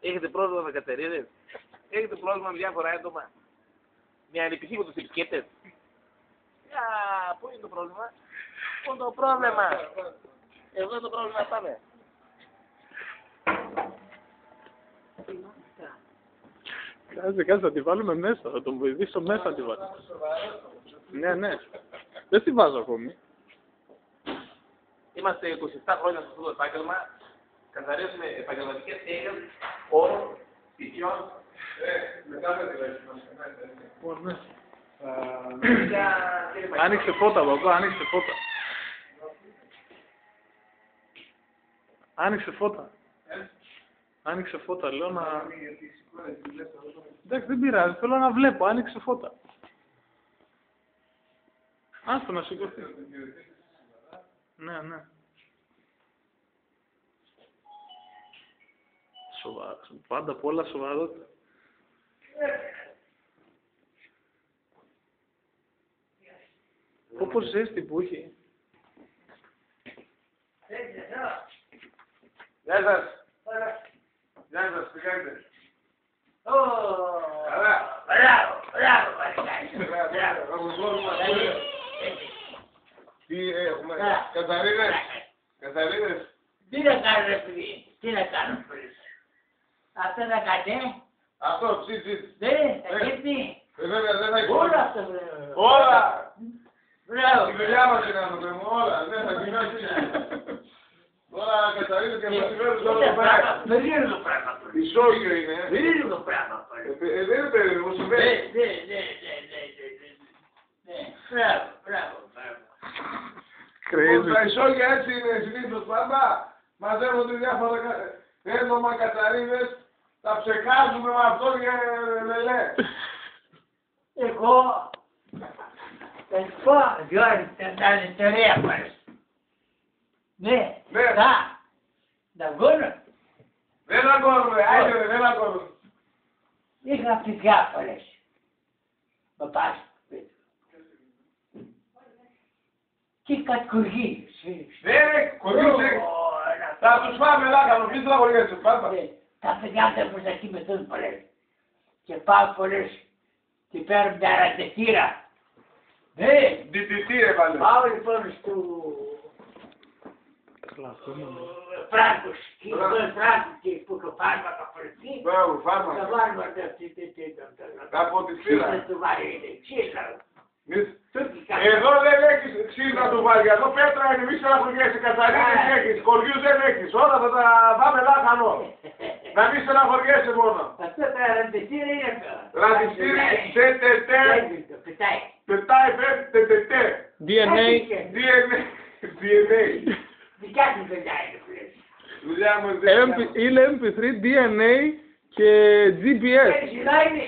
Έχετε πρόβλημα με κατερίδες. Έχετε πρόβλημα με διάφορα έντομα. Με ανεπιθύμητους επικέτες. Πού είναι το πρόβλημα. Πού είναι το πρόβλημα. Εδώ είναι το πρόβλημα. Πάμε. Κάτσε, θα τη βάλουμε μέσα. Θα τον βοηθήσω μέσα να τη βάλω. Ναι, ναι. Δεν τη βάζω ακόμη. Είμαστε 27 χρόνια σε αυτό το επάγγελμα. Καθαρίζουμε επαγγελματικές έννοιες, όρων, στοιχειών. Μετά θα τη βάζουμε. Άνοιξε φώτα, παπά, άνοιξε φώτα. Άνοιξε φώτα. Άνοιξε φώτα, λέω να... Εντάξει, δεν πειράζει, θέλω να βλέπω, άνοιξε φώτα. Άστο να σηκωθεί. Ναι, ναι. Πάντα απ' όλα σοβαρότητα. Όπως ζέστη που έχει. Γεια σας. Γεια σας, τι κάνετε. Καλά. Τι έχουμε, καθαρίδες. Καθαρίδες. Τι να κάνω ρε παιδί, τι να κάνω φίλε. Αυτό να κάνει, Αυτό, ψιτ. ναι, θα έρθει. Βέβαια δεν θα Όλα υπάρχει. αυτά βρε. Όλα. Μπράβο. Η δουλειά μας είναι άνθρωποι μου, όλα. Δεν θα γινώσει. Τώρα καθαρίζεται και αυτό συμβαίνει στο όλο πέρα. Περίεργο πράγμα. Ισόγειο είναι. Περίεργο πράγμα. Δεν είναι περίεργο, συμβαίνει. Μπράβο. Τα ισόγεια έτσι είναι συνήθως πάντα. Μαζεύονται διάφορα έντομα κατσαρίδες. Τα ψεκάζουμε με αυτό και λελέ. Εγώ θα σου πω, Γιώργη, τα ιστορία μας. Ναι, να βγουν. Δεν αγκώνουμε, άιτε δεν αγκώνουμε. Είχα πει διάφορες. Με πας. Και κατηγορίες. Ναι, κορίτσι. Θα τους φάμε λάκανο, ποιοι τραγωδιές τους πάντα. Τα παιδιά δεν μπορούν να κοιμηθούν πολλές. Και πάω πολλές και παίρνουν μια ραντετήρα. Ναι. Διτητή έβαλε. Πάω λοιπόν στο Φράγκος. Και εδώ Φράγκος και που το φάρμακα por εκεί. Μπράβο, φάρμακα. Τα φάρμακα αυτή. Από τη φύλλα. Δεν του βάλει ξύλα. Εδώ δεν έχεις ξύλα να του βάλει. Εδώ πέτρα είναι, μη στεναχωριέσαι, κατσαρίδες έχεις, κοριούς δεν έχεις. Όλα θα τα πάμε λάχανο. Να μην στεναχωριέσαι μόνο. Αυτό τα ραντιστήρια είναι αυτό. Ραντιστήρι, τετετέ. Πετάει. Πετάει, τετετέ. DNA. DNA. Δικιά του δουλειά είναι φίλες. Δουλειά μου είναι. Είναι MP3, DNA και GPS. Σιγά είναι.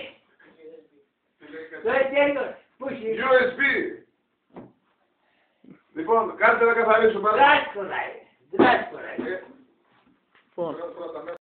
Το έτσι πού είσαι. USB. Λοιπόν, κάτσε να καθαρίσω. Κάτσε να